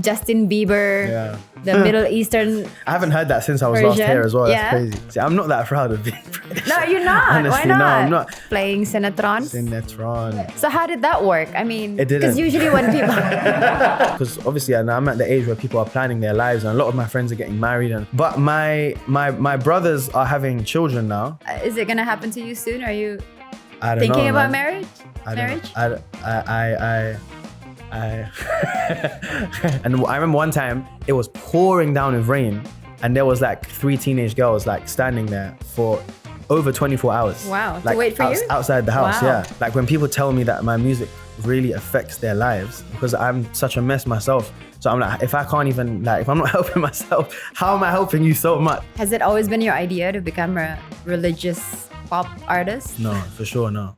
Justin Bieber, the Middle Eastern. I haven't heard that since I was last version. here as well. Yeah. That's crazy. See, I'm not that proud of being British. No, you're not. Honestly, Why not? no, I'm not. Playing Senetrons. Sinetron. So how did that work? I mean, It didn't. because usually when people Because obviously I'm at the age where people are planning their lives, and a lot of my friends are getting married. But my brothers are having children now. is it gonna happen to you soon? Are you I don't thinking know, about man. marriage? And I remember one time it was pouring down with rain, and there was like 3 teenage girls like standing there for over 24 hours. Wow, to like wait for you? outside the house. Wow. Yeah, like when people tell me that my music really affects their lives, because I'm such a mess myself. So I'm like, if I can't even, like, if I'm not helping myself, how am I helping you so much? Has it always been your idea to become a religious pop artist? No, for sure, no.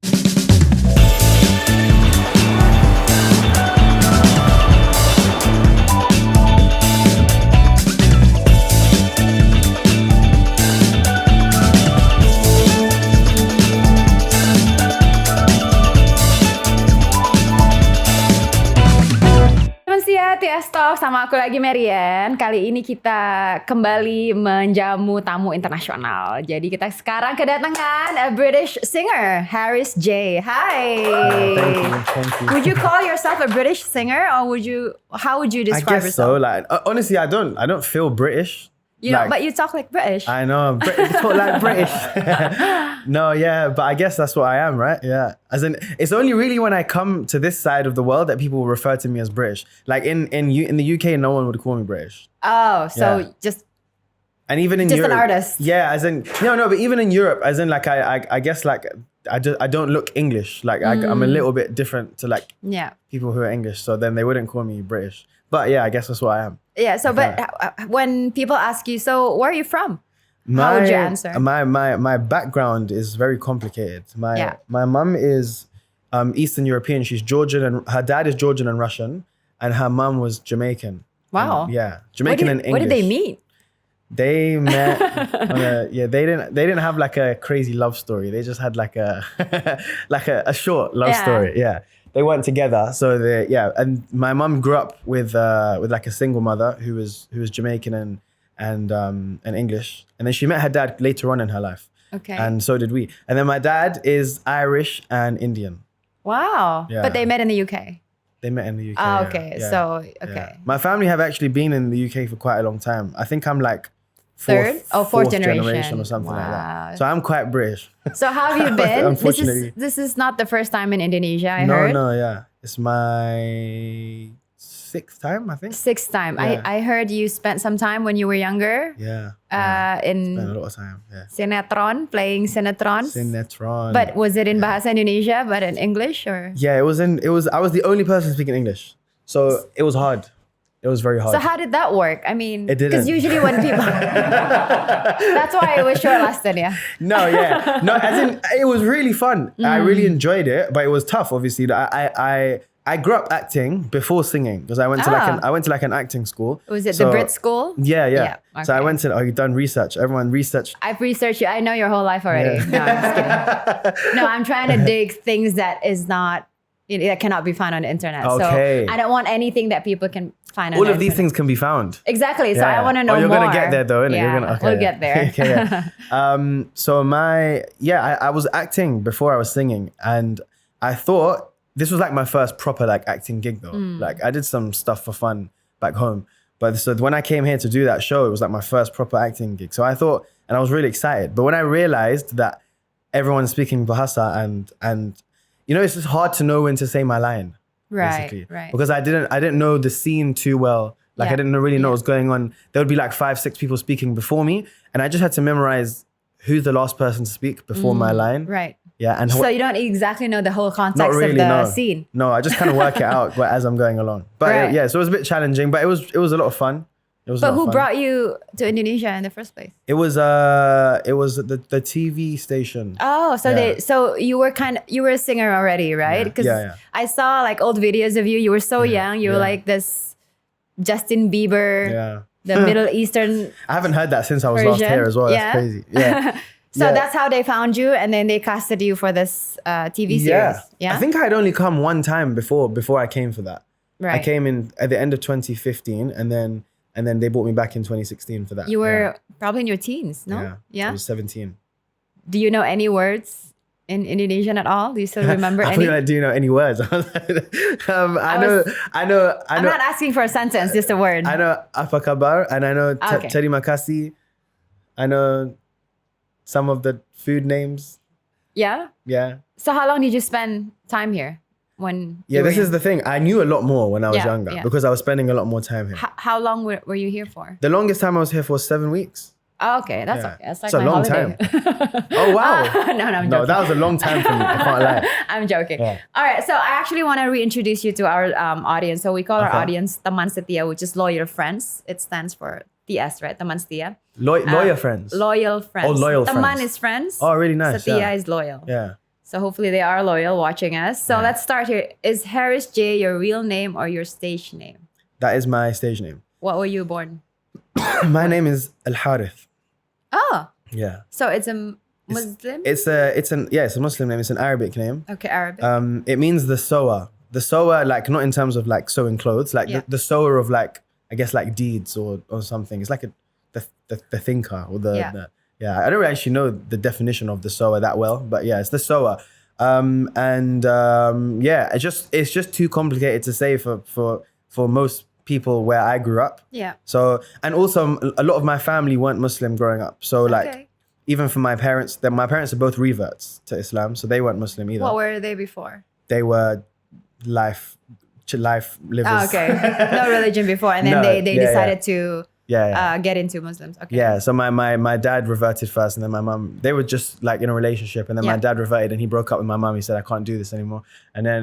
TS Talk sama aku lagi Marianne. Kali ini kita kembali menjamu tamu internasional. Jadi kita sekarang kedatangan a British singer, Harris J. Hi. Thank you. Would you call yourself a British singer, or how would you I describe guess yourself? so. Like, honestly, I don't feel British. You know, like, but you talk like British. I know, talk like British. No, yeah, but I guess that's what I am, right? Yeah. As in, it's only really when I come to this side of the world that people refer to me as British. Like in the UK, no one would call me British. Oh, so Yeah. just And even in Just Europe, an artist. Yeah, as in no, but even in Europe, as in like I guess like I don't look English. Like I'm a little bit different to like yeah. people who are English. So then they wouldn't call me British. But yeah, I guess that's what I am. Yeah, so but when people ask you, so where are you from? How would you answer? My background is very complicated. My mum is Eastern European. She's Georgian, and her dad is Georgian and Russian, and her mum was Jamaican. Wow. Yeah, Jamaican and English. What did they meet? They met. They didn't have like a crazy love story. They just had like a a short love story. Yeah. They weren't together, so and my mum grew up with like a single mother who was Jamaican and English, and then she met her dad later on in her life. Okay. And so did we. And then my dad is Irish and Indian. Wow. Yeah. But they met in the UK. They met in the UK. Oh, yeah. okay. Yeah. So okay. Yeah. My family have actually been in the UK for quite a long time. I think I'm like fourth generation or something like Wow. that. So I'm quite British. So how have you been? Unfortunately. This is not the first time in Indonesia, I heard. No, yeah. It's my 6th time, I think. 6th time. Yeah. I heard you spent some time when you were younger. Yeah. In Spent a lot of time. Yeah. Sinetron, playing Senetrons. Sinetron. But was it in Bahasa Indonesia, but in English, or? Yeah, I was the only person speaking English. So it was hard. It was very hard. So how did that work? I mean, It didn't. because usually when people, that's why it was short lasted, yeah. No, yeah. No, as in, it was really fun. I really enjoyed it, but it was tough, obviously. I grew up acting before singing, because I went to like an acting school. Was it the Brit school? Yeah. So I okay. went to, you've done research. Everyone researched. I've researched you. I know your whole life already. Yeah. No, I'm just kidding. No, I'm trying to dig things that is not, that cannot be found on the internet. Okay. So I don't want anything that people can find on All the of these internet. things can be found. Exactly. So I want to know you're more. going to get there though, innit? Yeah, we'll get there. Okay, yeah. So I was acting before I was singing, and I thought this was like my first proper like acting gig though. Like I did some stuff for fun back home. But so when I came here to do that show, it was like my first proper acting gig. So I thought, and I was really excited. But when I realized that everyone's speaking Bahasa and it's just hard to know when to say my line. Basically. Right. Because I didn't know the scene too well. Like I didn't really know what was going on. There would be like 5-6 people speaking before me, and I just had to memorize who's the last person to speak before my line. Right. Yeah. And So you don't exactly know the whole context not really, of the no. scene. No, I just kind of work it out as I'm going along. But Right. so it was a bit challenging, but it was a lot of fun. It was a But lot of who fun. brought you to Indonesia in the first place? It was the TV station. Oh, so Yeah. so you were a singer already, right? Because Yeah. I saw like old videos of you. You were so young. You were like this Justin Bieber, Yeah. the Middle Eastern. I haven't heard that since I was last version. here as well. Yeah. That's crazy. Yeah. So Yeah. that's how they found you, and then they casted you for this TV series. Yeah. I think I had only come one time before I came for that. Right. I came in at the end of 2015, and then they brought me back in 2016 for that. You were probably in your teens, no? I Yeah. was 17. Do you know any words in Indonesian at all? Do you still remember I any? feel like, do you know any words? I know. I'm not asking for a sentence, just a word. I know apa kabar, and I know Okay. terima kasih. I know some of the food names. Yeah? Yeah. So how long did you spend time here? When Yeah, you were this is the thing. I knew a lot more when I was Yeah, younger yeah. because I was spending a lot more time here. How long were you here for? The longest time I was here for was 7 weeks. Oh, okay, that's Yeah. okay. That's like It's a my long holiday. Oh, wow. No, I'm No, joking. that was a long time for me. I can't lie. I'm joking. Yeah. All right, so I actually want to reintroduce you to our audience. So we call our Okay. audience Teman Setia, which is loyal friends. It stands for TS, right? Teman Setia. Lawyer friends. Loyal friends. Oh, loyal Teman friends. is friends. Oh, really nice. Setia Yeah. is loyal. Yeah. So hopefully they are loyal watching us. So let's start here. Is Harris J your real name or your stage name? That is my stage name. What were you born? My name is Al Harith. Oh, Yeah. so it's a Muslim? It's a Muslim name. It's an Arabic name. Okay, Arabic. It means the sower. The sower, like not in terms of like sewing clothes, like Yeah. the sower of like, I guess like deeds or something. It's like the thinker or the I don't actually know the definition of the sower that well, but yeah, it's the sower. It's just too complicated to say for most people where I grew up. Yeah. So, and also a lot of my family weren't Muslim growing up. So like, Okay. even for my parents, my parents are both reverts to Islam, so they weren't Muslim either. What were they before? They were life livers. Oh, okay. No religion before. And then No, they yeah, decided to Yeah. get into Muslims. Okay. Yeah, so my dad reverted first, and then my mum. They were just like in a relationship, and then Yeah. my dad reverted, and he broke up with my mum. He said, "I can't do this anymore." And then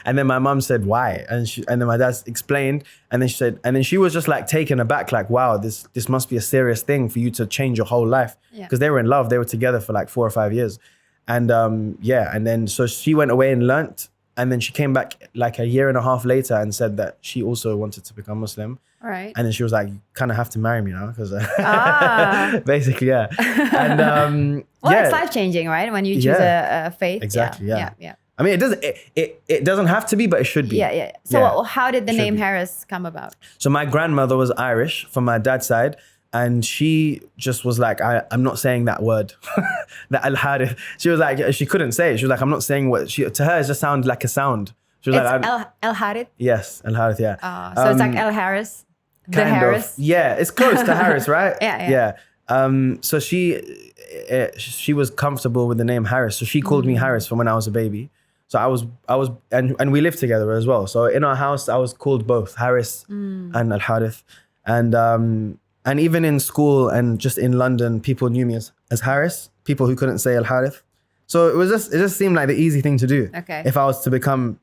and then my mum said, "Why?" And then my dad explained, and then she said, and then she was just like taken aback, like, "Wow, this must be a serious thing for you to change your whole life," Yeah. because they were in love. They were together for like 4 or 5 years, and and then so she went away and learnt, and then she came back like a year and a half later and said that she also wanted to become Muslim. All right. And then she was like, "You kind of have to marry me now," because basically, yeah. And Well, yeah, it's life changing, right? When you choose a faith. Exactly, yeah. Yeah. I mean, it doesn't have to be, but it should be. Yeah. So Yeah. how did the Should name be. Harris come about? So my grandmother was Irish from my dad's side, and she just was like, I'm not saying that word, that Al Harith. She was like, she couldn't say it. She was like, I'm not saying what to her. It just sounded like a sound. She was It's like, El Harith. yes, Al Harith, yeah. So it's like El Harris. The Kind of. Harris. Yeah, it's close to Harris, right? Yeah. So she was comfortable with the name Harris, so she called me Harris from when I was a baby. So I was, and we lived together as well. So in our house, I was called both Harris and Al Harith, and even in school and just in London, people knew me as Harris. People who couldn't say Al Harith. So it just seemed like the easy thing to do. Okay. If I was to become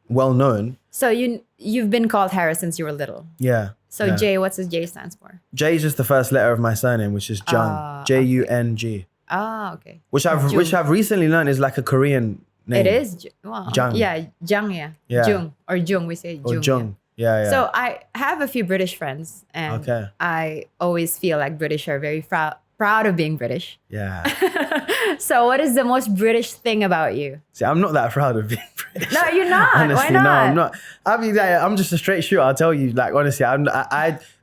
well known. So you've been called Harris since you were little. Yeah. So yeah. J, what's the J stands for? J is just the first letter of my surname, which is Jung. Jung. Ah, okay. Which I've recently learned is like a Korean name. It is. Wow. Jung. Yeah, Jung, yeah. Yeah. Jung or Jung, we say Jung. Or Jung. Yeah. So I have a few British friends, and Okay. I always feel like British are very proud of being British. Yeah. So what is the most British thing about you? See, I'm not that proud of being British. No, you're not. Honestly, Why not? no, I'm not. I mean, I'm just a straight shooter. I'll tell you, like, honestly,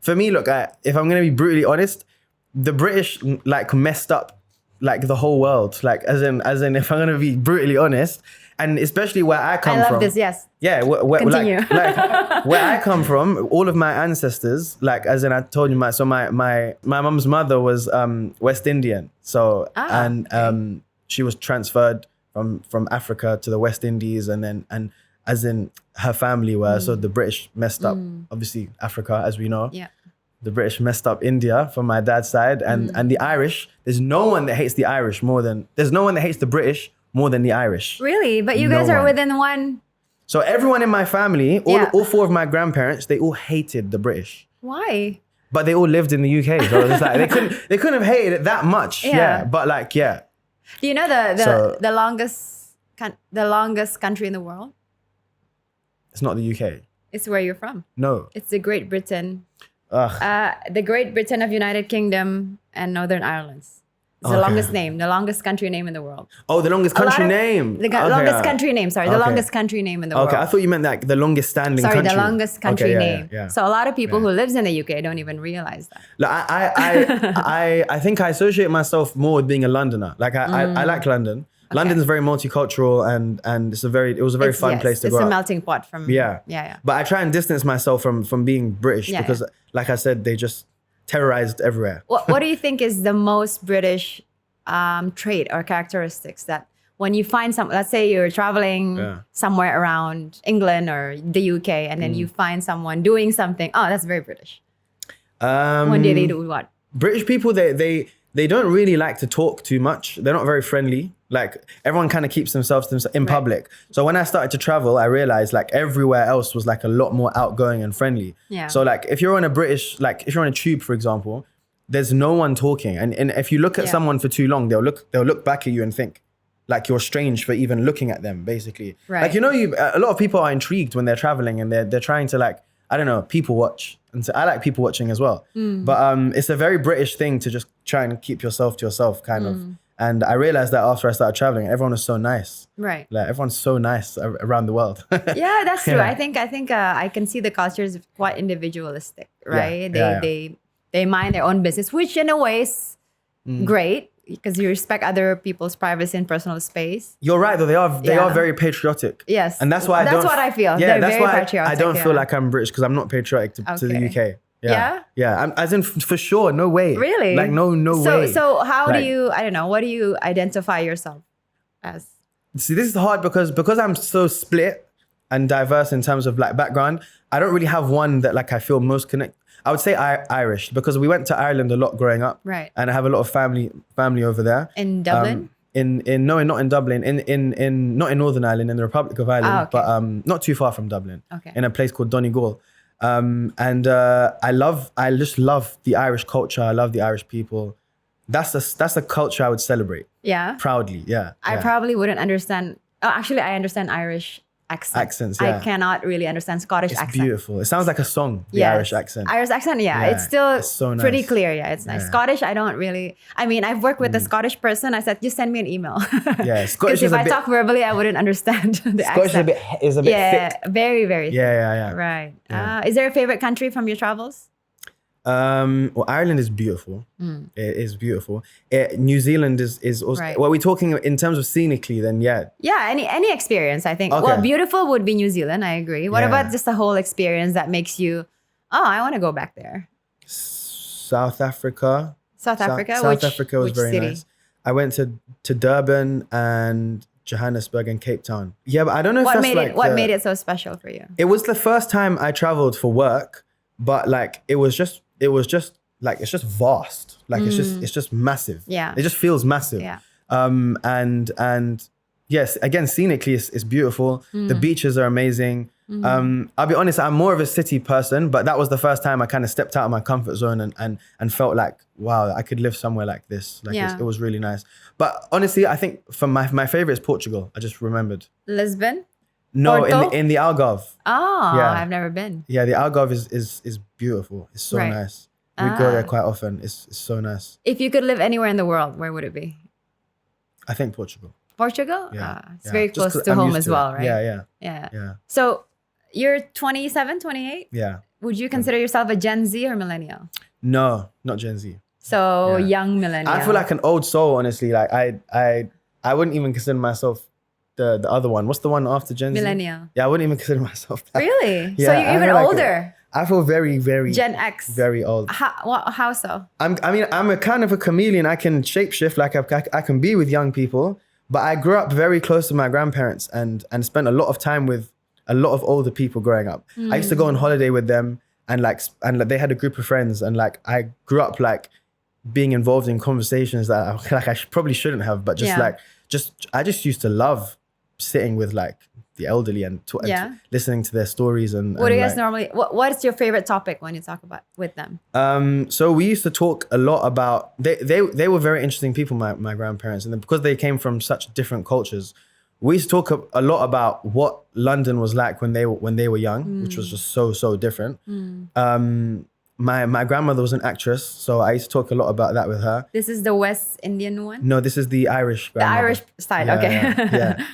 for me, look, if I'm going to be brutally honest, the British, like, messed up, like, the whole world. Like, as in, if I'm going to be brutally honest, and especially where I come I love from. this, yes. Yeah, Continue. like where I come from, all of my ancestors, like as in I told you, my mum's mother was West Indian, so she was transferred from Africa to the West Indies, and as in her family were so the British messed up, obviously Africa as we know. Yeah. The British messed up India from my dad's side, and the Irish. There's no one that hates the Irish there's no one that hates the British more than the Irish. Really? But you No guys are one. within one. So everyone in my family, Yeah. all 4 of my grandparents, they all hated the British, Why? but they all lived in the UK. So it's like they couldn't have hated it that much. Yeah. Yeah, but like yeah, Do you know So- the longest country in the world? it's not the UK. It's where you're from. No. It's the Great Britain. Ugh. The Great Britain of United Kingdom and Northern Ireland. It's the longest name, the longest country name in the world. Oh, the longest country name. The longest country name, sorry. The longest country name in the world. Okay, I thought you meant like the longest standing country. Sorry, the longest country name. Yeah. So a lot of people who lives in the UK don't even realize that. Like, I think I associate myself more with being a Londoner. Like I like London. Okay. London's very multicultural and it was a very fun place to grow up. It's a melting pot from yeah. But I try and distance myself from being British because like I said, they just terrorized everywhere. What do you think is the most British trait or characteristics that when you find let's say you're traveling somewhere around England or the UK and then you find someone doing something, oh, that's very British. When do they do what? British people, they don't really like to talk too much. They're not very friendly. Like everyone kind of keeps themselves to themselves in public. So when I started to travel, I realized like everywhere else was like a lot more outgoing and friendly. Yeah. So like if you're on a tube, for example, there's no one talking. And if you look at someone for too long, they'll look back at you and think like you're strange for even looking at them, basically. Right. Like, a lot of people are intrigued when they're traveling and they're trying to like, I don't know, people watch. And so I like people watching as well. But it's a very British thing to just try and keep yourself to yourself kind of. And I realized that after I started traveling, everyone was so nice. Right. Like everyone's so nice around the world. Yeah, that's true. I think I can see the culture is quite individualistic, right? They mind their own business, which in a way is great because you respect other people's privacy and personal space. You're right, though. They are very patriotic. Yes. And that's why that's what I feel. Yeah, They're that's very why patriotic. I don't feel like I'm British because I'm not patriotic to the UK. Yeah. As in, for sure, no way. Really? Like, no way. So how like, do you, I don't know, what do you identify yourself as? See, this is hard because I'm so split and diverse in terms of like background. I don't really have one that like I feel most connected. I would say Irish because we went to Ireland a lot growing up. Right. And I have a lot of family over there. In Dublin? Not in Dublin. Not in Northern Ireland, in the Republic of Ireland, but not too far from Dublin. Okay. In a place called Donegal. I just love the Irish culture. I love the Irish people. That's a culture I would celebrate. Yeah. Proudly. Yeah. I probably wouldn't understand. Oh, actually, I understand Irish accents. Yeah. I cannot really understand Scottish accent. It's beautiful. It sounds like a song, the Irish accent. Irish accent, it's still so nice. pretty clear. Yeah, it's nice. Scottish, I don't really. I mean, I've worked with a Scottish person. I said, just send me an email. Yeah, Scottish Because if I talk verbally, I wouldn't understand the accent. Scottish is a bit thick. Very, very thick. Yeah. Right. Yeah. Is there a favorite country from your travels? Well, Ireland is beautiful. It is beautiful. New Zealand is also. Right. Well, we're talking in terms of scenically, then yeah. Yeah, any experience, I think. Okay. Well, beautiful would be New Zealand, I agree. What about just the whole experience that makes you, oh, I want to go back there? South Africa. South Africa? South Africa was which very city? nice. I went to Durban and Johannesburg and Cape Town. Yeah, but I don't know if what made it so special for you? It was the first time I traveled for work, but like it was just like it's just vast. Like it's just massive. Yeah. It just feels massive. Yeah. And yes, again, scenically it's beautiful. The beaches are amazing. I'll be honest, I'm more of a city person, but that was the first time I kind of stepped out of my comfort zone and felt like, wow, I could live somewhere like this. Like it was really nice. But honestly, I think for my favorite is Portugal. I just remembered. Lisbon? No, Porto? in the Algarve. Oh, Yeah. I've never been. Yeah, the Algarve is beautiful. It's so Right. nice. We go there quite often. It's so nice. If you could live anywhere in the world, where would it be? I think Portugal. Portugal? Yeah. It's very Just close 'cause to I'm home used as to it. well, right? Yeah. So you're 27, 28? Yeah. Would you consider yourself a Gen Z or millennial? No, not Gen Z. So Yeah. young millennial. I feel like an old soul, honestly. Like I wouldn't even consider myself the other one. What's the one after Gen Z? millennial. Yeah, I wouldn't even consider myself that. Really? Yeah, So I you're even feel like older. I feel very, very Gen X. very old. How so? I'm a kind of a chameleon. I can shapeshift. Like I can be with young people, but I grew up very close to my grandparents and spent a lot of time with a lot of older people growing up. I used to go on holiday with them and they had a group of friends and like I grew up like being involved in conversations that I probably shouldn't have, but I just used to love sitting with like the elderly and listening to their stories and What do you guys like, normally? What is your favorite topic when you talk about with them? So we used to talk a lot about they were very interesting people, my grandparents, and then because they came from such different cultures, we used to talk a lot about what London was like when they were young, which was just so different. my grandmother was an actress, so I used to talk a lot about that with her. This is the West Indian one? No, this is the Irish The grandmother. Irish side, Yeah, okay. yeah.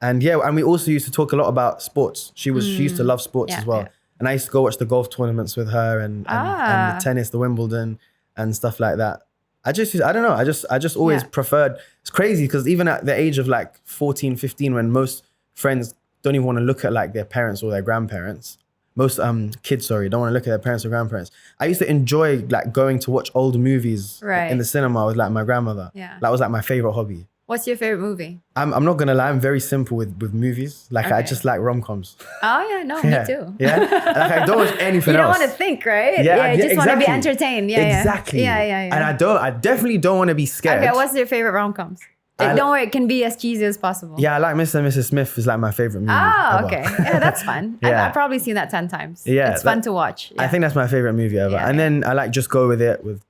And we also used to talk a lot about sports. She used to love sports as well. Yeah. And I used to go watch the golf tournaments with her and the tennis, the Wimbledon and stuff like that. I don't know. I just always preferred, it's crazy because even at the age of like 14, 15, when most friends don't even want to look at like their parents or their grandparents, most kids, don't want to look at their parents or grandparents. I used to enjoy like going to watch old movies in the cinema with like my grandmother. Yeah. That was like my favorite hobby. What's your favorite movie? I'm not gonna lie, I'm very simple with movies. Like I just like rom-coms. Oh yeah, no, me too. Yeah. Like I don't watch anything You don't else. want to think, right? Yeah, you just want to be exactly. entertained. Yeah, Exactly. Yeah. And I definitely don't want to be scared. Okay, what's your favorite rom-coms? Don't worry, it can be as cheesy as possible. Yeah, I like Mr. and Mrs. Smith is like my favorite movie. Oh, ever. okay. Yeah, that's fun. Yeah. I've probably seen that 10 times. Yeah, it's fun to watch. Yeah. I think that's my favorite movie ever. Yeah, and then I like Just Go With It with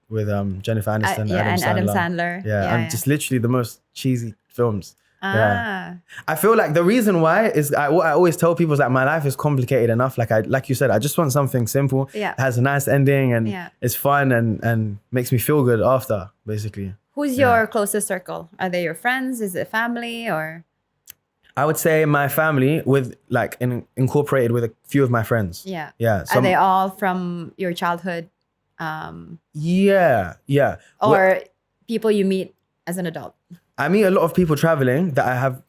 Jennifer Aniston and Adam Sandler. Yeah, just literally the most cheesy films. Ah. Yeah. I feel like the reason why is what I always tell people is that my life is complicated enough. Like you said, I just want something simple. Yeah. Has a nice ending and Yeah. it's fun and makes me feel good after, basically. Who's your closest circle? Are they your friends? Is it family or? I would say my family with like incorporated with a few of my friends. Yeah. Yeah. Are they all from your childhood? Yeah. Or people you meet as an adult? I meet a lot of people traveling that I have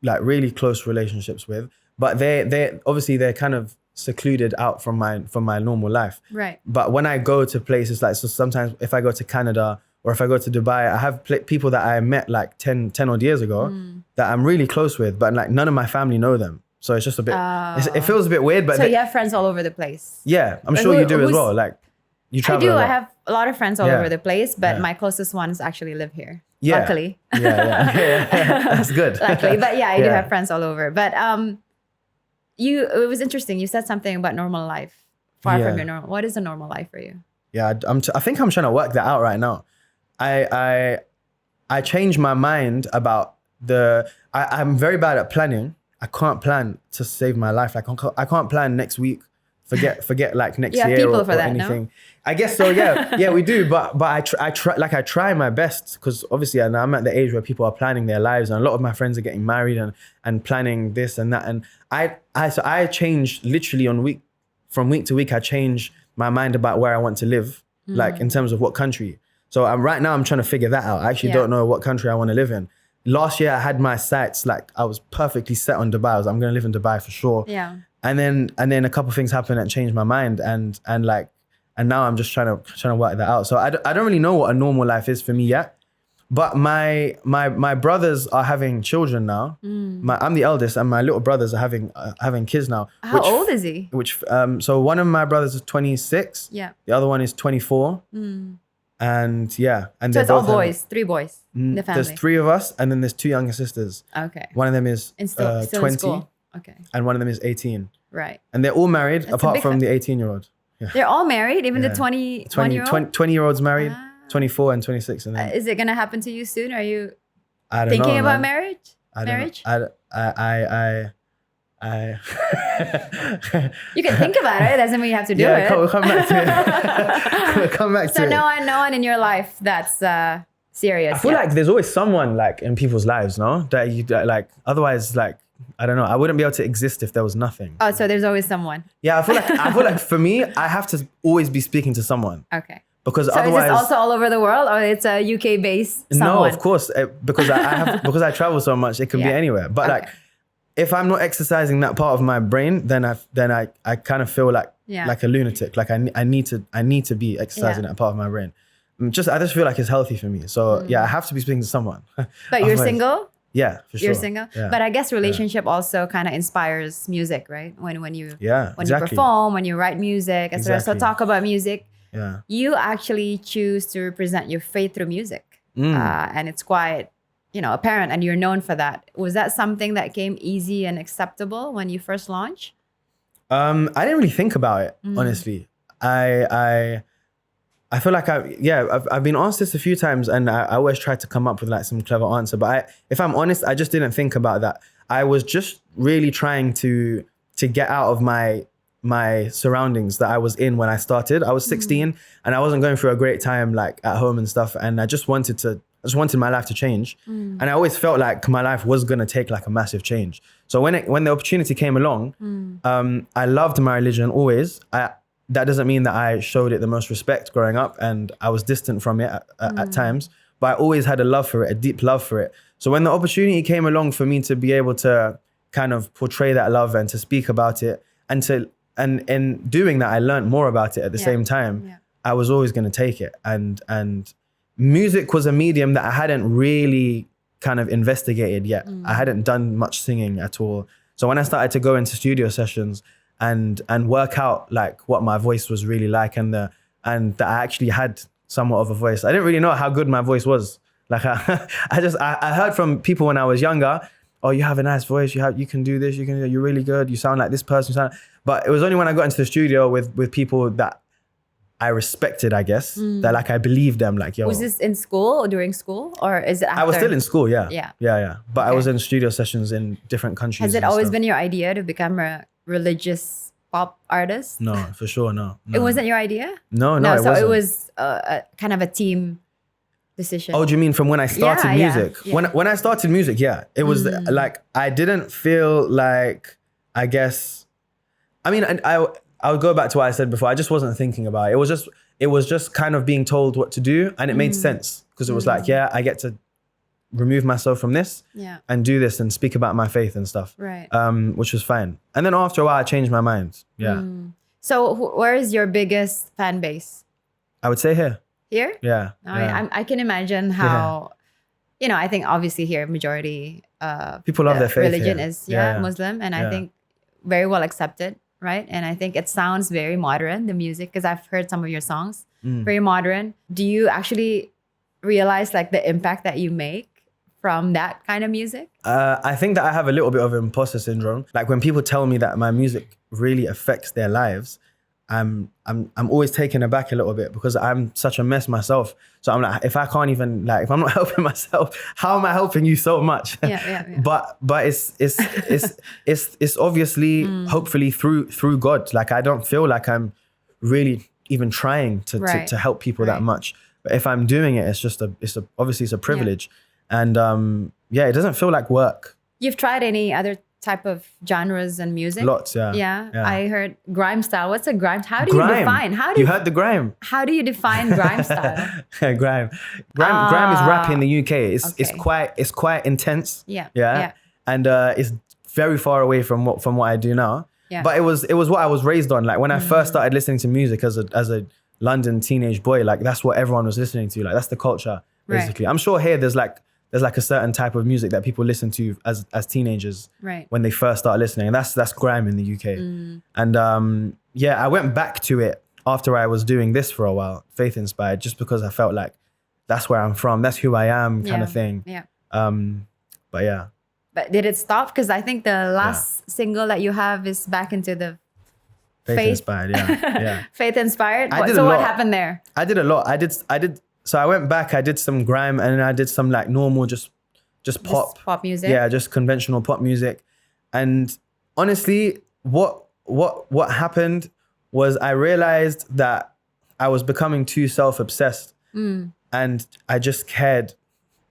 like really close relationships with, but they obviously they're kind of secluded out from my normal life. Right. But when I go to places like, so sometimes if I go to Canada or if I go to Dubai, I have people that I met like 10 odd years ago that I'm really close with, but like none of my family know them. So it's just a bit, it feels a bit weird, but So you have friends all over the place? yeah, I'm sure you do as well. Like you travel a lot. I have a lot of friends all Yeah. over the place, but Yeah. my closest ones actually live here. Yeah. Luckily. Yeah. That's good. Luckily. But yeah, I do Yeah. have friends all over. But it was interesting. You said something about normal life. Far from your normal. What is a normal life for you? Yeah, I think I'm trying to work that out right now. I changed my mind about I'm very bad at planning. I can't plan to save my life. Like I can't plan next week. Forget like next You have year people or for that, anything. no? I guess so. Yeah, we do. But I try my best because obviously I'm at the age where people are planning their lives and a lot of my friends are getting married and planning this and that. And I change literally from week to week. I change my mind about where I want to live, like in terms of what country. So right now I'm trying to figure that out. I actually don't know what country I want to live in. Last year I had my sights, like I was perfectly set on Dubai. I'm going to live in Dubai for sure. Yeah. And then a couple of things happened that changed my mind and now I'm just trying to work that out. So I don't really know what a normal life is for me yet. But my brothers are having children now. I'm the eldest, and my little brothers are having kids now. How old is he? So one of my brothers is 26. Yeah. The other one is 24. And yeah, and So they're it's all both having- boys, 3 boys in the family. There's 3 of us, and then there's 2 younger sisters. Okay. One of them is Still 20, in school. Okay. and one of them is 18. Right. And they're all married, That's a apart big from fa- the 18-year-old. They're all married, even the Yeah. 21-year-old? 20-year-old's married, Ah. 24 and 26. And then, Is it going to happen to you soon? Are you I don't thinking know, about man. marriage? I don't Marriage? know. I You can think about it. It doesn't mean you have to do it. We'll come back to it. We'll come back to So it. no one in your life that's serious. I feel yet. like there's always someone like in people's lives, no? That like otherwise, like I don't know. I wouldn't be able to exist if there was nothing. Oh, so there's always someone. Yeah, I feel like for me, I have to always be speaking to someone Okay. because So otherwise. is this also all over the world, or it's a UK based someone? No, of course, because because I travel so much, it can be Yeah. anywhere. But Okay. like, if I'm not exercising that part of my brain, then I kind of feel like Yeah. like a lunatic. Like I need to be exercising that part of my brain. I just feel like it's healthy for me. So yeah, I have to be speaking to someone. But you're Otherwise- single. Yeah, for sure. You're single. Yeah. But I guess relationship also kind of inspires music, right? When you Yeah, when you exactly. perform, when you write music, etc. So Exactly. talk about music. Yeah. You actually choose to represent your faith through music, and it's quite apparent, and you're known for that. Was that something that came easy and acceptable when you first launched? I didn't really think about it, honestly. I feel like I've been asked this a few times and I always try to come up with like some clever answer. But if I'm honest, I just didn't think about that. I was just really trying to get out of my my surroundings that I was in when I started. I was 16 and I wasn't going through a great time like at home and stuff. And I just wanted my life to change. And I always felt like my life was going to take like a massive change. So when the opportunity came along, I loved my religion always. That doesn't mean that I showed it the most respect growing up, and I was distant from it at times, but I always had a love for it, a deep love for it. So when the opportunity came along for me to be able to kind of portray that love and to speak about it, and in doing that, I learned more about it at the same time. Yeah. I was always going to take it. And music was a medium that I hadn't really kind of investigated yet. I hadn't done much singing at all. So when I started to go into studio sessions and work out like what my voice was really like, and that I actually had somewhat of a voice. I didn't really know how good my voice was. Like I heard from people when I was younger, oh, you have a nice voice. You can do this. You're really good. You sound like this person. But it was only when I got into the studio with people that I respected, I guess, that like I believed them. Like, yo. Was this in school or during school, or is it after? I was still in school, yeah. But Okay. I was in studio sessions in different countries. Has it always been your idea to become a religious pop artist? No, for sure, no. It wasn't your idea? No, so it wasn't. it was kind of a team decision. Oh, do you mean from when I started music? Yeah. When I started music, yeah. It was like, I didn't feel like, I guess, I mean, and I would go back to what I said before. I just wasn't thinking about it. It was just kind of being told what to do, and it made sense because it was like, yeah, I get to remove myself from this and do this and speak about my faith and stuff. Right. Which was fine. And then after a while, I changed my mind. Yeah. So where is your biggest fan base? I would say here. Here? Yeah. I can imagine how, I think obviously here majority people love their faith religion here. is Muslim, and I think very well accepted, right? And I think it sounds very modern, the music, because I've heard some of your songs, very modern. Do you actually realize like the impact that you make from that kind of music? I think that I have a little bit of imposter syndrome. Like when people tell me that my music really affects their lives, I'm always taken aback a little bit because I'm such a mess myself. So I'm like, if I can't even if I'm not helping myself, how am I helping you so much? Yeah. But it's obviously hopefully through God. Like I don't feel like I'm really even trying to help people that much. But if I'm doing it, it's obviously a privilege. And it doesn't feel like work. You've tried any other type of genres and music? Lots, yeah. Yeah. I heard grime style. What's a grime? How do you define? You heard the grime? How do you define grime style? Grime is rap in the UK. It's quite intense. Yeah. And it's very far away from what I do now. Yeah. But it was what I was raised on. Like when I first started listening to music as a London teenage boy, like that's what everyone was listening to. Like that's the culture, basically. Right. I'm sure here there's like a certain type of music that people listen to as teenagers when they first start listening. And that's grime in the UK. And I went back to it after I was doing this for a while, faith inspired, just because I felt like that's where I'm from, that's who I am kind of thing. Yeah. But yeah. But did it stop? Because I think the last single that you have is back into the faith inspired, yeah. Faith inspired? So what happened there? I did a lot. I did. So I went back, I did some grime, and then I did some like normal, just pop. Just pop music? Yeah, just conventional pop music. And honestly, what happened was I realized that I was becoming too self-obsessed. And I just cared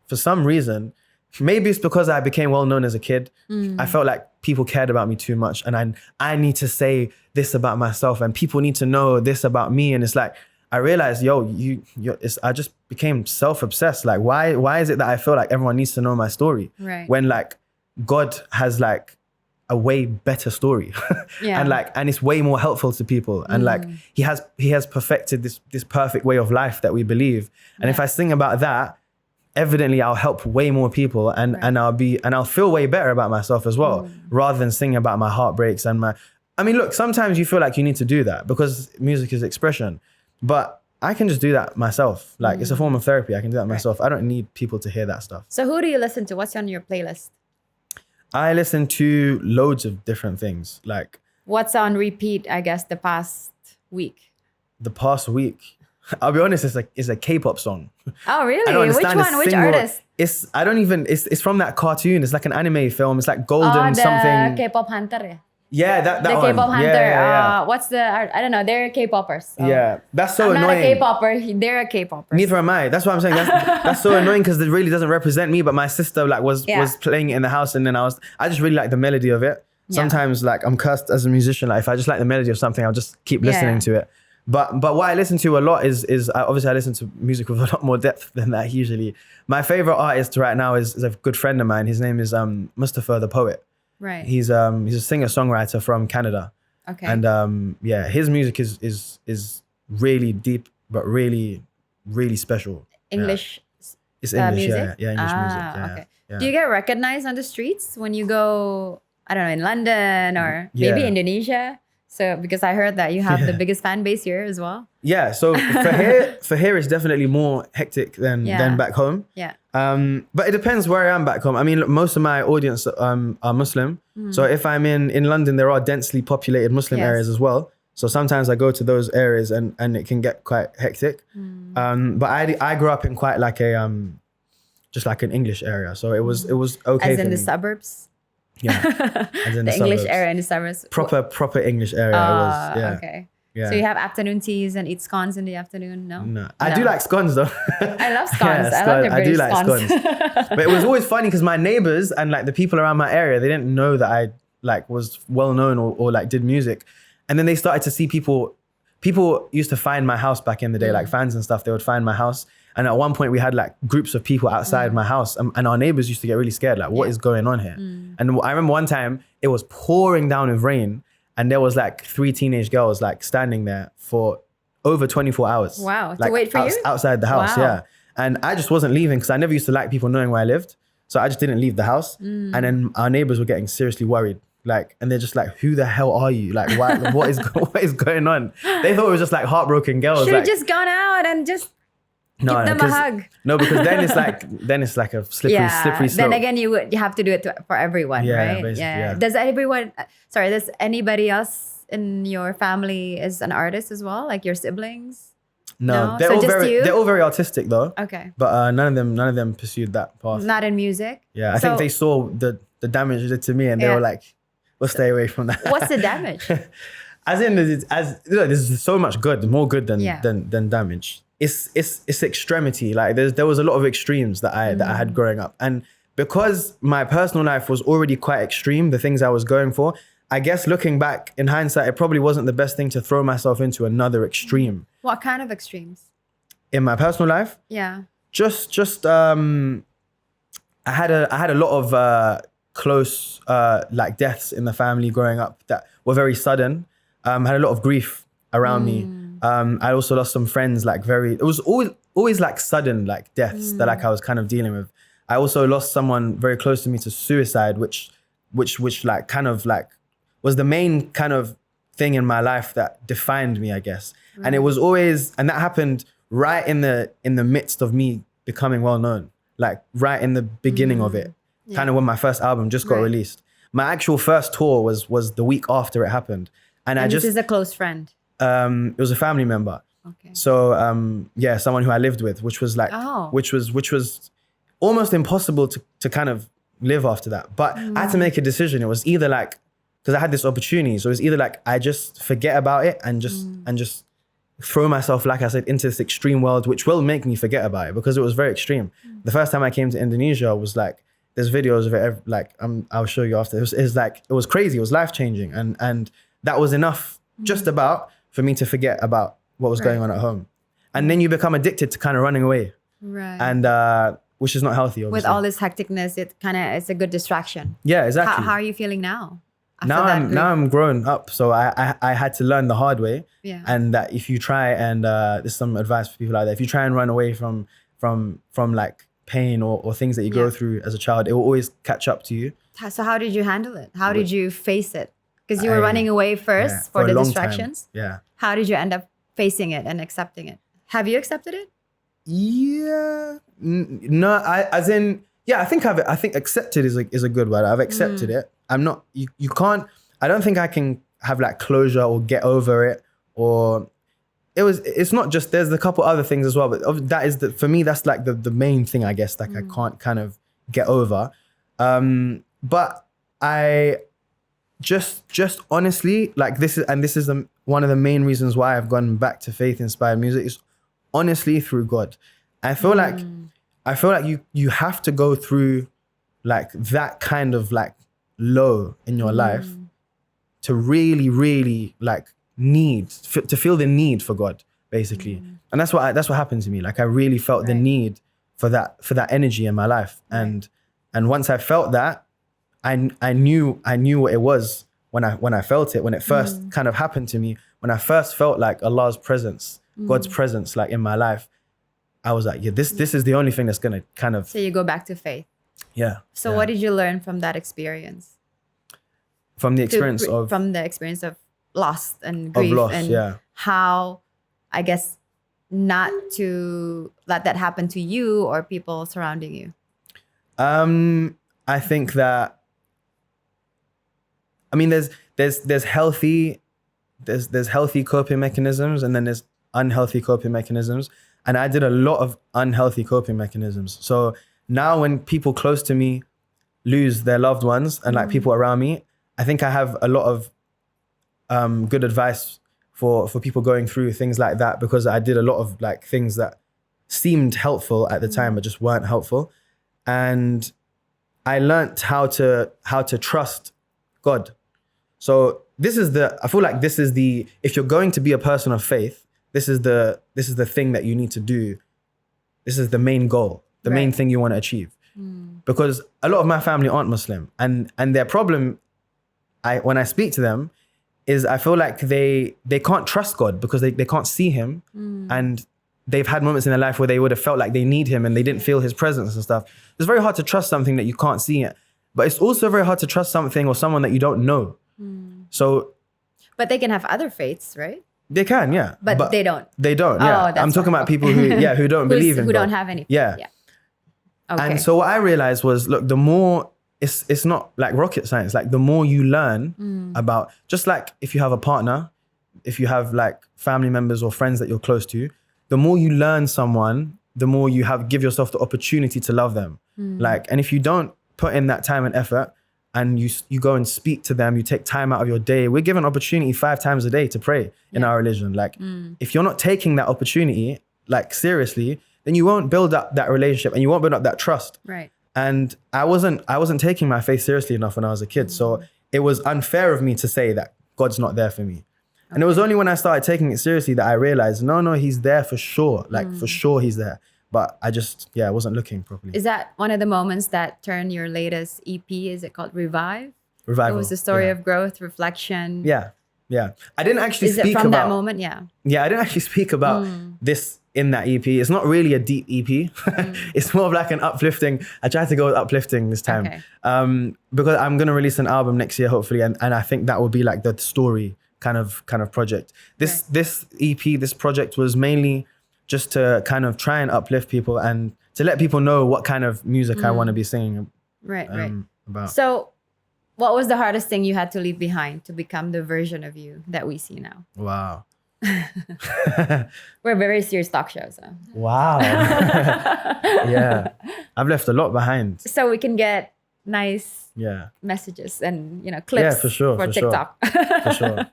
for some reason. Maybe it's because I became well known as a kid. I felt like people cared about me too much, and I need to say this about myself, and people need to know this about me. And it's like, I realized, I just became self-obsessed. Like, why is it that I feel like everyone needs to know my story? Right. When like God has like a way better story, and it's way more helpful to people. And like he has perfected this perfect way of life that we believe. And if I sing about that, evidently I'll help way more people, and I'll feel way better about myself as well, rather than singing about my heartbreaks and my. I mean, look, sometimes you feel like you need to do that because music is expression. But I can just do that myself. Like it's a form of therapy. I can do that myself. I don't need people to hear that stuff. So who do you listen to? What's on your playlist? I listen to loads of different things. Like what's on repeat, I guess, the past week? The past week. I'll be honest, it's a K-pop song. Oh, really? Which one? Which artist? It's from that cartoon. It's like an anime film. It's like Golden the something. K-pop Hunter, yeah? Yeah, that The one. K-pop hunter. Yeah. What's the? I don't know. They're K-poppers. So. Yeah, that's so I'm annoying. not a K-popper. They're a K-popper. Neither am I. That's what I'm saying. That's so annoying because it really doesn't represent me. But my sister like was playing it in the house, and then I just really like the melody of it. Sometimes like I'm cursed as a musician. Like if I just like the melody of something, I'll just keep listening to it. But what I listen to a lot is obviously I listen to music with a lot more depth than that usually. My favorite artist right now is a good friend of mine. His name is Mustafa the Poet. Right. He's a singer-songwriter from Canada. Okay. And his music is really deep, but really, really special. English. It's English, music? yeah, English music. Yeah, Okay. yeah. Do you get recognized on the streets when you go? I don't know, in London or maybe Indonesia. So because I heard that you have the biggest fan base here as well. Yeah. So for here it's definitely more hectic than back home. Yeah. But it depends where I am back home. I mean, look, most of my audience are Muslim. So if I'm in London, there are densely populated Muslim areas as well. So sometimes I go to those areas and it can get quite hectic. But I grew up in quite like a just like an English area. So it was okay. As in for the me. suburbs? Yeah. As in the English suburbs. area in the suburbs. Proper English area. It was, yeah. Okay. Yeah. So you have afternoon teas and eat scones in the afternoon? No? I do like scones though. I love scones. I love the I do British like scones. But it was always funny because my neighbors and like the people around my area, they didn't know that I like was well known or like did music. And then they started to see people used to find my house back in the day, like fans and stuff, they would find my house. And at one point we had like groups of people outside my house and our neighbors used to get really scared. Like, what is going on here? And I remember one time it was pouring down with rain and there was like 3 teenage girls like standing there for over 24 hours. Wow, like, to wait for you? Outside the house, Wow. yeah. And I just wasn't leaving because I never used to like people knowing where I lived. So I just didn't leave the house. And then our neighbors were getting seriously worried. Like, and they're just like, who the hell are you? Like, why, what is going on? They thought it was just like heartbroken girls. Should have like, just gone out and just give them a hug. No, because then it's like a slippery slope. Then again, you have to do it for everyone, right? Basically, yeah. Does anybody else in your family is an artist as well? Like your siblings? No, So just you? they're all very artistic though. Okay. But none of them pursued that path. Not in music? Yeah, I think they saw the damage it did to me and they were like, we'll stay away from that. What's the damage? There's so much good, more good than damage. It's extremity. Like there was a lot of extremes that I had growing up, and because my personal life was already quite extreme, the things I was going for, I guess looking back in hindsight, it probably wasn't the best thing to throw myself into another extreme. What kind of extremes? In my personal life, Yeah. just I had a lot of close like deaths in the family growing up that were very sudden. Had a lot of grief around me. I also lost some friends, like it was always like sudden like deaths that like I was kind of dealing with. I also lost someone very close to me to suicide, which like kind of like was the main kind of thing in my life that defined me, I guess. Right. And it was always, and that happened right in the midst of me becoming well known, like right in the beginning of it, kind of when my first album just got released. My actual first tour was the week after it happened. And this is a close friend. It was a family member. Okay. So someone who I lived with, which was like, which was almost impossible to kind of live after that. But I had to make a decision. It was either like, because I had this opportunity, so it was either like I just forget about it and just throw myself, like I said, into this extreme world, which will make me forget about it because it was very extreme. The first time I came to Indonesia was like, there's videos of it, like I'll show you after. It was crazy. It was life changing, and that was enough, just about, for me to forget about what was going on at home. And then you become addicted to kind of running away, and which is not healthy. Obviously. With all this hecticness, it's a good distraction. Yeah, exactly. How are you feeling now? Now I'm grown up, so I had to learn the hard way. Yeah. And that if you try and there's some advice for people out there, if you try and run away from like pain or things that you go through as a child, it will always catch up to you. So how did you handle it? How did you face it? Because you were running away first for the distractions. Time. Yeah. How did you end up facing it and accepting it? Have you accepted it? Yeah. No, I think accepted is a good word. I've accepted it. I'm not, you can't, I don't think I can have like closure or get over it, or it's not just, there's a couple other things as well, but that is for me, that's like the main thing, I guess, like I can't kind of get over. But just honestly, like this is one of the main reasons why I've gone back to faith inspired music is honestly through God. I feel like you have to go through like that kind of like low in your life to really, really like to feel the need for God, basically. And that's what happened to me. Like I really felt the need for that energy in my life. And once I felt that, I knew what it was when I felt it, when it first kind of happened to me, when I first felt like Allah's presence, God's presence like in my life. I was like, yeah, this is the only thing that's gonna kind of. So you go back to faith. Yeah. So what did you learn from that experience? From the experience of loss and grief, and how, I guess, not to let that happen to you or people surrounding you. I think that, I mean, there's healthy coping mechanisms, and then there's unhealthy coping mechanisms. And I did a lot of unhealthy coping mechanisms. So now when people close to me lose their loved ones and like people around me, I think I have a lot of good advice for people going through things like that, because I did a lot of like things that seemed helpful at the time but just weren't helpful. And I learned how to trust God. So I feel like this is if you're going to be a person of faith, this is the thing that you need to do. This is the main goal, the main thing you want to achieve. Because a lot of my family aren't Muslim, and their problem, when I speak to them, is I feel like they can't trust God because they can't see him, and they've had moments in their life where they would have felt like they need him and they didn't feel his presence and stuff. It's very hard to trust something that you can't see it, but it's also very hard to trust something or someone that you don't know. So, but they can have other faiths, right? They can, yeah. But they don't. They don't, yeah. I'm talking about people who don't believe in who God. don't have any. Yeah. Okay. And so what I realized was, look, the more, it's not like rocket science. Like the more you learn about, just like if you have a partner, if you have like family members or friends that you're close to, the more you learn someone, the more you give yourself the opportunity to love them. Like, and if you don't put in that time and effort, and you go and speak to them, you take time out of your day. We're given opportunity 5 times a day to pray in our religion. Like, if you're not taking that opportunity, like seriously, then you won't build up that relationship and you won't build up that trust. Right. And I wasn't taking my faith seriously enough when I was a kid. So it was unfair of me to say that God's not there for me. And it was only when I started taking it seriously that I realized, no, he's there for sure. Like for sure he's there. But I just, I wasn't looking properly. Is that one of the moments that turned your latest EP? Is it called Revive? Revival. It was the story of growth, reflection. Yeah. I didn't actually speak about... Is it from that moment? Yeah. Yeah, I didn't actually speak about this in that EP. It's not really a deep EP. It's more of like an uplifting. I tried to go with uplifting this time. Okay. Because I'm going to release an album next year, hopefully. And I think that will be like the story kind of project. This EP, this project was mainly just to kind of try and uplift people and to let people know what kind of music I want to be singing about. So what was the hardest thing you had to leave behind to become the version of you that we see now? Wow. We're a very serious talk show, so. Wow. Yeah. I've left a lot behind. So we can get nice messages and clips for TikTok. Sure. For sure.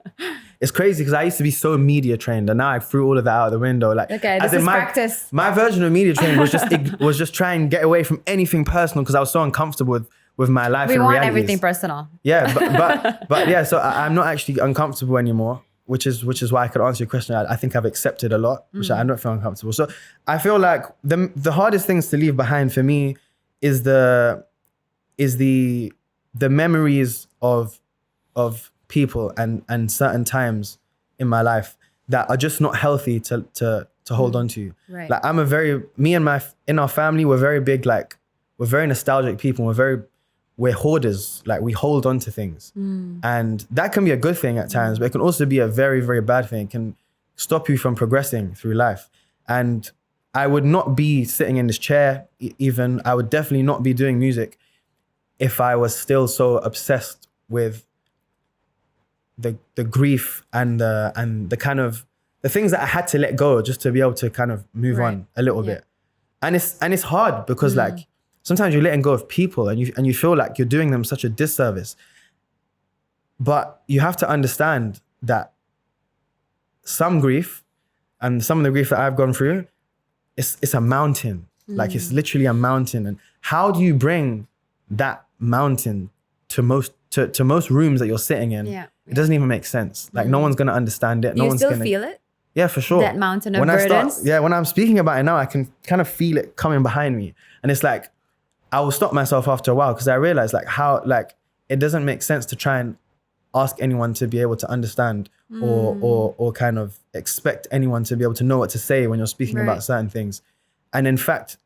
It's crazy because I used to be so media trained, and now I threw all of that out the window. Like, okay, this is practice. My version of media training was just trying to get away from anything personal because I was so uncomfortable with my life. We want everything personal. Yeah, but yeah. So I'm not actually uncomfortable anymore, which is why I could answer your question. I think I've accepted a lot, which I don't feel uncomfortable. So I feel like the hardest things to leave behind for me is the memories of people and certain times in my life that are just not healthy to hold on to. Right. Like in our family, we're very big, like we're very nostalgic people. We're hoarders. Like we hold on to things, and that can be a good thing at times, but it can also be a very, very bad thing. It can stop you from progressing through life. And I would not be sitting in this chair. Even I would definitely not be doing music if I was still so obsessed with the grief and the kind of the things that I had to let go just to be able to kind of move on a little bit. And it's hard because like sometimes you're letting go of people and you feel like you're doing them such a disservice. But you have to understand that some grief, and some of the grief that I've gone through, it's a mountain. Like it's literally a mountain. And how do you bring that mountain to most rooms that you're sitting in? Yeah. It doesn't even make sense. Like no one's gonna understand it. Do you still feel it? Yeah, for sure. That mountain of burdens? When I'm speaking about it now, I can kind of feel it coming behind me. And it's like, I will stop myself after a while because I realize like how, like, it doesn't make sense to try and ask anyone to be able to understand or kind of expect anyone to be able to know what to say when you're speaking about certain things. And in fact,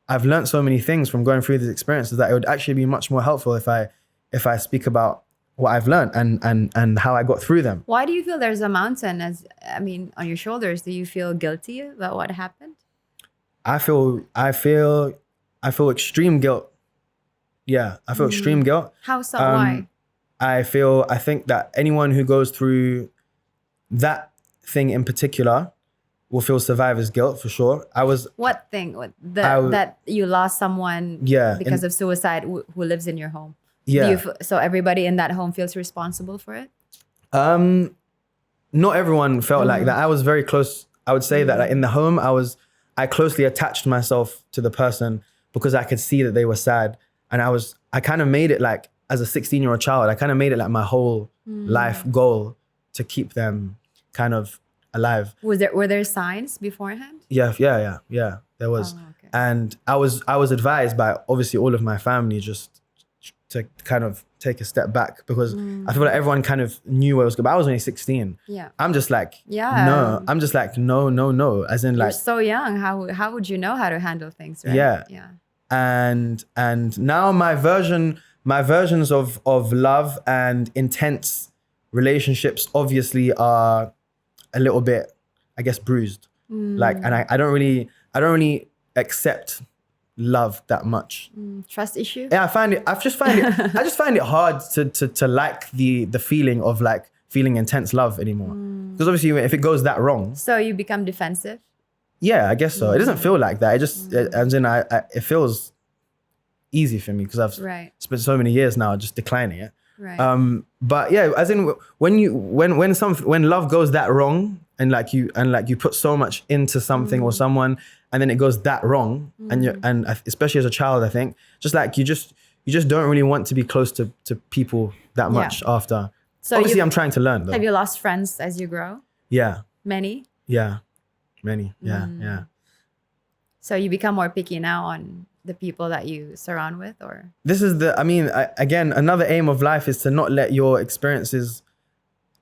I've learned so many things from going through these experiences that it would actually be much more helpful if I speak about what I've learned and how I got through them. Why do you feel there's a mountain on your shoulders? Do you feel guilty about what happened? I feel extreme guilt. Yeah, I feel extreme guilt. How so? Why? I think that anyone who goes through that thing in particular will feel survivor's guilt for sure. What thing? That you lost someone because of suicide who lives in your home? Yeah. So everybody in that home feels responsible for it? Not everyone felt like that. I was very close. I would say that like, in the home, I closely attached myself to the person because I could see that they were sad. And I kind of made it like, as a 16-year-old child, I kind of made it like my whole life goal to keep them kind of alive. Were there signs beforehand? Yeah. There was. Oh, okay. And I was advised by obviously all of my family just to kind of take a step back because I feel like everyone kind of knew where it was going. But I was only 16. Yeah. I'm just like, no. I'm just like, no. As in like, you're so young. How would you know how to handle things, right? Yeah. And now my versions of love and intense relationships obviously are a little bit, I guess, bruised. Like, and I don't really accept love that much. Trust issue? Yeah, I just find it hard to like the feeling of like feeling intense love anymore. Because obviously if it goes that wrong. So you become defensive? Yeah, I guess so. It doesn't feel like that. It just, it feels easy for me because I've spent so many years now just declining it. Right. But yeah, as in when love goes that wrong and you put so much into something or someone and then it goes that wrong and especially as a child, I think just like you just don't really want to be close to people that much after. So obviously I'm trying to learn though. Have you lost friends as you grow? Yeah. Many? Yeah. Many. Yeah. So you become more picky now on the people that you surround with, or? This is again, another aim of life is to not let your experiences,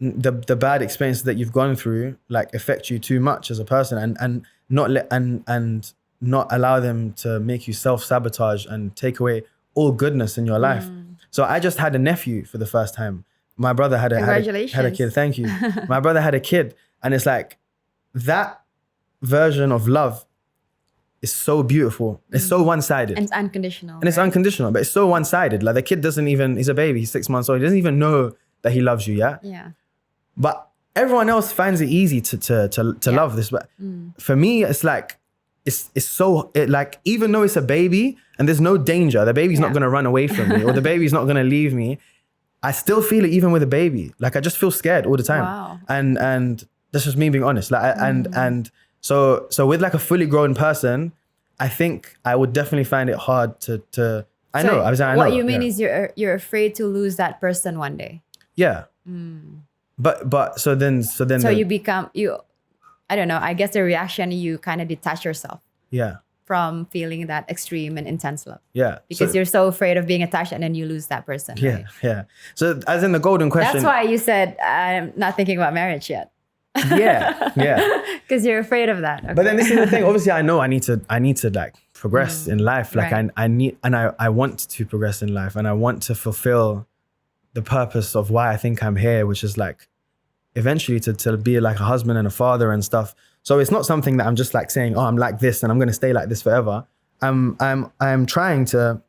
the bad experiences that you've gone through, like affect you too much as a person, and not allow them to make you self-sabotage and take away all goodness in your life. So I just had a nephew for the first time. My brother had a kid. Thank you. My brother had a kid, and it's like that version of love is so beautiful. It's so one-sided. And it's unconditional. And it's unconditional, but it's so one-sided. Like the kid he's a baby, he's 6 months old. He doesn't even know that he loves you, yeah? Yeah. But everyone else finds it easy to love this. But for me, it's like, like, even though it's a baby and there's no danger, the baby's not gonna run away from me or the baby's not gonna leave me, I still feel it even with a baby. Like I just feel scared all the time. Wow. And that's just me being honest. Like, and so with like a fully grown person, I think I would definitely find it hard to. I know. What you mean is you're afraid to lose that person one day. Yeah. But so then. So you become I don't know. I guess the reaction, you kind of detach yourself. Yeah. From feeling that extreme and intense love. Yeah. Because you're so afraid of being attached and then you lose that person. Yeah. Right? Yeah. So as in the golden question. That's why you said I'm not thinking about marriage yet. Yeah. Because you're afraid of that. Okay. But then this is the thing. Obviously, I know I need to like progress in life. Like I want to progress in life, and I want to fulfill the purpose of why I think I'm here, which is like eventually to be like a husband and a father and stuff. So it's not something that I'm just like saying, oh, I'm like this and I'm going to stay like this forever. I'm trying to.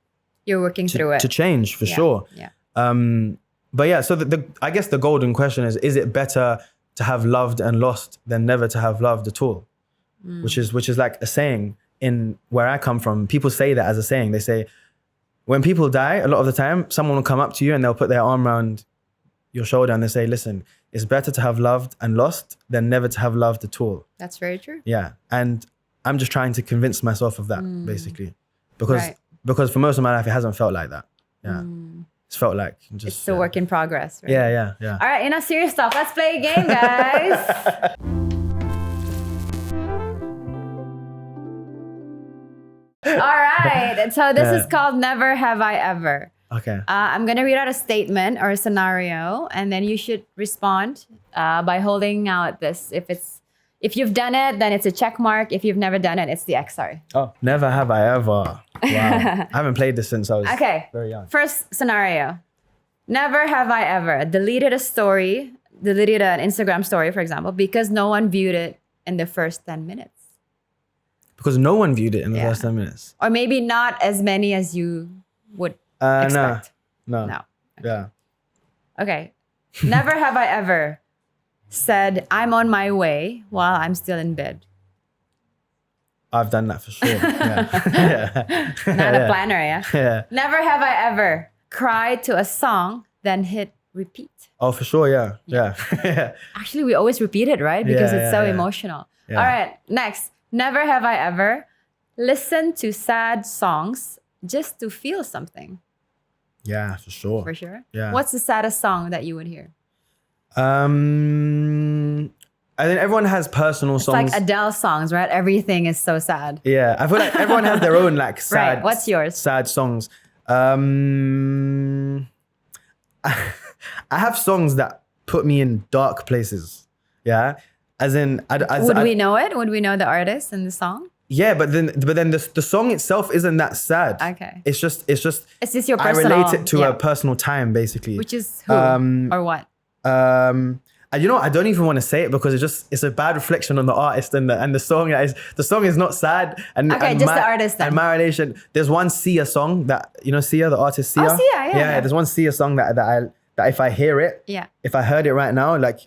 You're working through it to change for sure. Yeah. But yeah. So I guess the golden question is it better to have loved and lost than never to have loved at all? Which is like a saying in where I come from. People say that as a saying. They say when people die, a lot of the time, someone will come up to you and they'll put their arm around your shoulder and they say, listen, it's better to have loved and lost than never to have loved at all. That's very true. Yeah. And I'm just trying to convince myself of that, basically. Because for most of my life, it hasn't felt like that. Yeah. It's felt like just... It's a work in progress, right? Yeah. All right, enough serious stuff. Let's play a game, guys. All right. So this is called Never Have I Ever. Okay. I'm going to read out a statement or a scenario, and then you should respond by holding out this. If you've done it, then it's a check mark. If you've never done it, it's the X, sorry. Oh, never have I ever. Wow. I haven't played this since I was very young. First scenario. Never have I ever deleted an Instagram story, for example, because no one viewed it in the first 10 minutes. Because no one viewed it in the first 10 minutes. Or maybe not as many as you would expect. No. Yeah. Okay. Never have I ever said, I'm on my way while I'm still in bed. I've done that for sure. Yeah. Not a planner, yeah? Yeah. Never have I ever cried to a song, then hit repeat. Oh, for sure, yeah. Actually, we always repeat it, right? Because it's so yeah. emotional. Yeah. All right, next. Never have I ever listened to sad songs just to feel something. Yeah, for sure. For sure? Yeah. What's the saddest song that you would hear? I think everyone has personal songs. It's like Adele songs, right? Everything is so sad. Yeah, I feel like everyone has their own like sad. Right. What's yours? Sad songs. I have songs that put me in dark places. Yeah, as in, would we know it? Would we know the artist and the song? Yeah, but then the song itself isn't that sad. Okay. It's just your personal. I relate it to a personal time, basically. Which is who or what? And you know what? I don't even want to say it because it's a bad reflection on the artist and the song. The song is not sad. And okay, just the artist then. And my relation. There's one Sia song that Sia, the artist Sia. Oh, Sia, yeah. There's one Sia song that if I hear it, if I heard it right now, like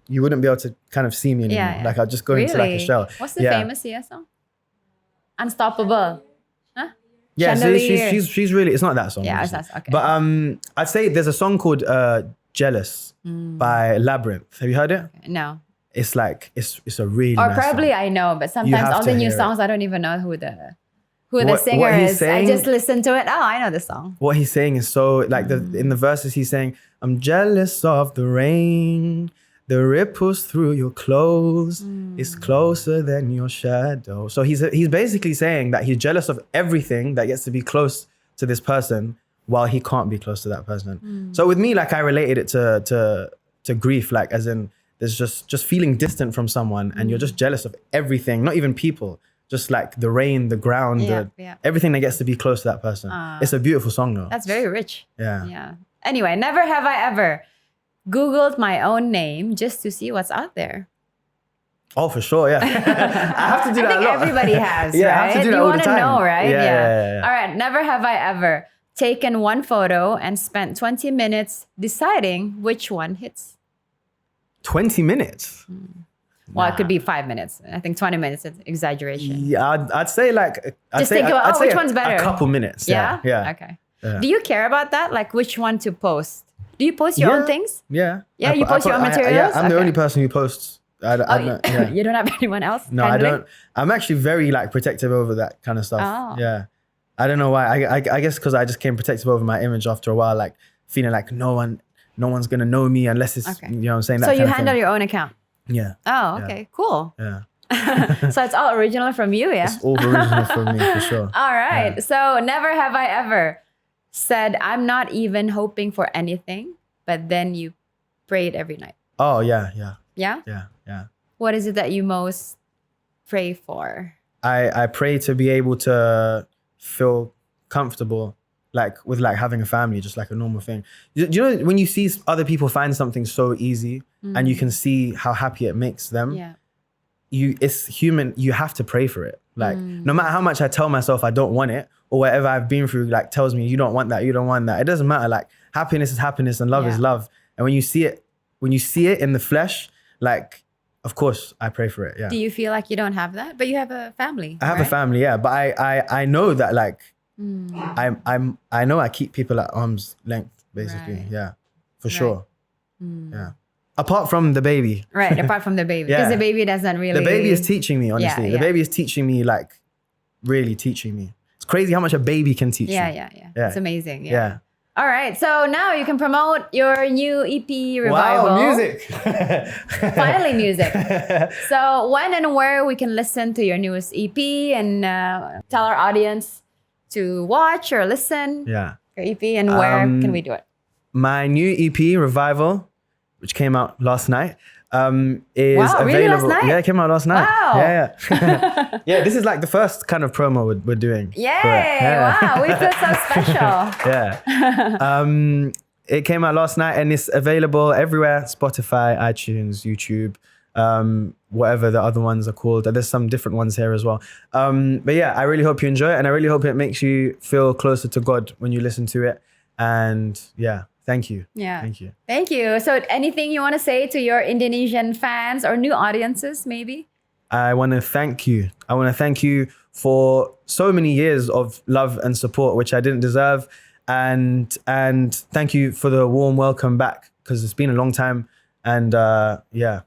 you wouldn't be able to kind of see me anymore. Yeah. Like I'd just go into like a shell. What's the famous Sia song? Unstoppable. Huh? Yeah, so Chandelier. she's really. It's not that song. Yeah, obviously. that's okay. But I'd say there's a song called Jealous by Labyrinth. Have you heard it? No. It's like it's a really or nice probably song. I know, but sometimes all the new songs I don't even know who the singer is. I just listen to it. Oh, I know the song. What he's saying is so like in the verses he's saying, I'm jealous of the rain, the ripples through your clothes. It's closer than your shadow. So he's basically saying that he's jealous of everything that gets to be close to this person while he can't be close to that person. So with me, like I related it to grief, like as in there's just feeling distant from someone and you're just jealous of everything, not even people, just like the rain, the ground, everything that gets to be close to that person. It's a beautiful song though. That's very rich. Yeah. Anyway, never have I ever Googled my own name just to see what's out there. Oh, for sure, yeah. I have to do that a lot. Everybody has, yeah, right? I have to do that you all want the to time. know, right? Yeah. All right, never have I ever taken one photo and spent 20 minutes deciding which one hits. 20 minutes? Well, it could be 5 minutes. I think 20 minutes is exaggeration. Yeah, I'd say like... Think about, which one's better? A couple minutes, yeah. Okay. Yeah. Do you care about that? Like which one to post? Do you post your own things? Yeah. Yeah, you post your own materials? I'm the only person who posts. You don't have anyone else? No, handling? I don't. I'm actually very like protective over that kind of stuff. Oh. Yeah. I don't know why. I guess because I just came protective over my image after a while, like feeling like no one's gonna know me unless it's you know what I'm saying. That so you kind of handle thing. your own account? Yeah. Oh, okay, cool. Yeah. So it's all original from you, yeah? It's all original from me for sure. All right. Yeah. So never have I ever said I'm not even hoping for anything, but then you prayed every night. Oh yeah. Yeah? Yeah. What is it that you most pray for? I pray to be able to feel comfortable like with like having a family, just like a normal thing. Do you know when you see other people find something so easy and you can see how happy it makes them? It's human. You have to pray for it. Like no matter how much I tell myself I don't want it or whatever I've been through, like tells me you don't want that, you don't want that. It doesn't matter. Like happiness is happiness and love is love. And when you see it in the flesh, like of course I pray for it. Yeah. Do you feel like you don't have that? But you have a family. I have a family, yeah. But I know that like I know I keep people at arm's length, basically. Right. Yeah. For sure. Yeah. Apart from the baby. Right, apart from the baby. Because the baby doesn't really... The baby is teaching me, honestly. Yeah, the baby is teaching me, like, really teaching me. It's crazy how much a baby can teach you. Yeah. It's amazing. Yeah. All right, so now you can promote your new EP revival. Wow, music. Finally, music. So when and where we can listen to your newest EP and tell our audience to watch or listen your EP, and where can we do it? My new EP, Revival, which came out last night, is available. Really last night? Yeah, it came out last night. Wow. Yeah. Yeah, this is like the first kind of promo we're doing. Yay! Wow, we feel so special. Yeah. It came out last night and it's available everywhere: Spotify, iTunes, YouTube, whatever the other ones are called. There's some different ones here as well. But yeah, I really hope you enjoy it, and I really hope it makes you feel closer to God when you listen to it. And yeah, thank you. Yeah. Thank you. Thank you. So anything you want to say to your Indonesian fans or new audiences, maybe? I want to thank you. I want to thank you for so many years of love and support, which I didn't deserve. And thank you for the warm welcome back, because it's been a long time. And yeah,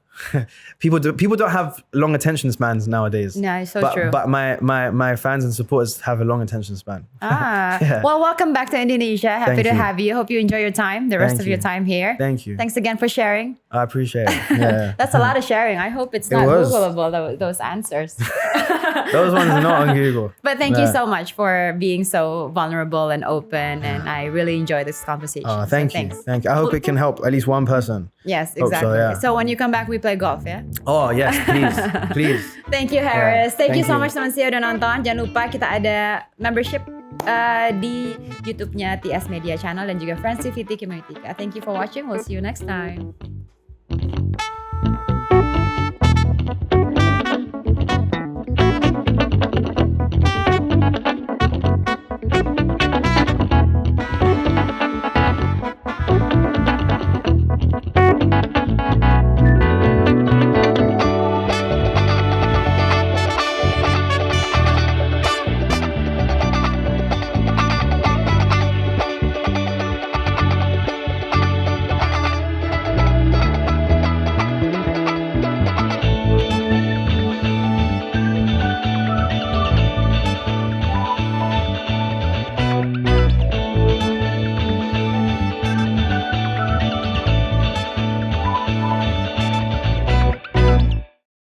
people don't have long attention spans nowadays. No, it's so but, true. But my fans and supporters have a long attention span. Well, welcome back to Indonesia. Happy Thank to you. have you. Hope you enjoy your time, the rest Thank of your you. time here. Thank you. Thanks again for sharing. I appreciate it. Yeah. That's a lot of sharing. I hope it's not was. Googleable, those answers. Those ones are not on Google. But thank you so much for being so vulnerable and open. And I really enjoy this conversation. Oh, thank you. Thank you. I hope it can help at least one person. Yes, Hope exactly. so, yeah. So when you come back, we play golf, yeah? Oh, yes, please. Thank you, Harris. Thank you Thank so you. much teman saya udah nonton. Jangan lupa kita ada membership di YouTube-nya TS Media Channel dan juga Friendstivity Community. Thank you for watching. We'll see you next time.